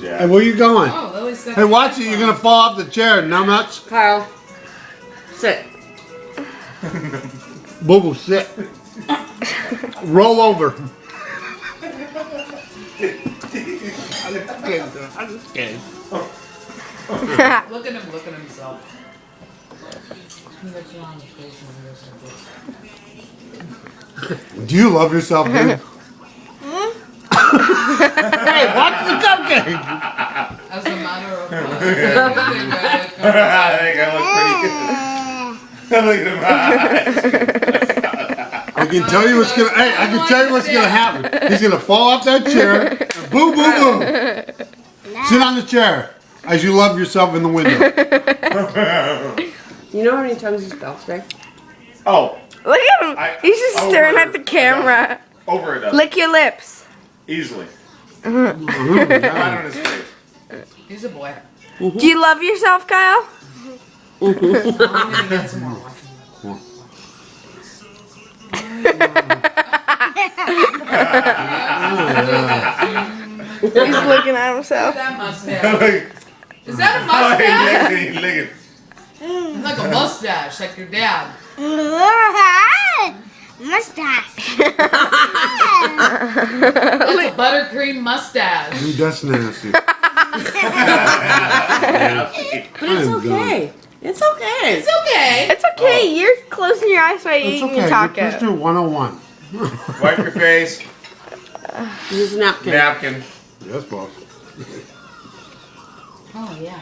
Hey, where you going? Oh, Lily's got Hey, watch it. You're going to fall off the chair. Numbnuts. Kyle, sit. Boo Boo, sit. Roll over. I'm just kidding. Look at him, look at himself. He looks you on his face and he goes like this. Do you love yourself, dude? Hey, watch the cupcake. As a matter of fact, I think I look pretty good. Look at him. I can tell you what's gonna. Hey, I can tell you what's gonna happen. He's gonna fall off that chair. And boo, boo, boo. Sit on the chair as you love yourself in the window. You know how many times he's fell today? Oh, Look at him. He's just staring at the camera. over it. Lick your lips. Easily. Right on his face. he's a boy. Do you love yourself, Kyle? I'm gonna get some more water. He's looking at himself. That mustache. Is that a mustache? It's like a mustache, like your dad. Mustache. That's a buttercream mustache. Dude, that's nasty. But it's okay. It's okay. It's okay. It's okay. You're closing your eyes while you're It's eating okay. your taco. You're Mr. 101. Wipe your face. Here's a napkin. Napkin. Yes, boss. Oh, yeah.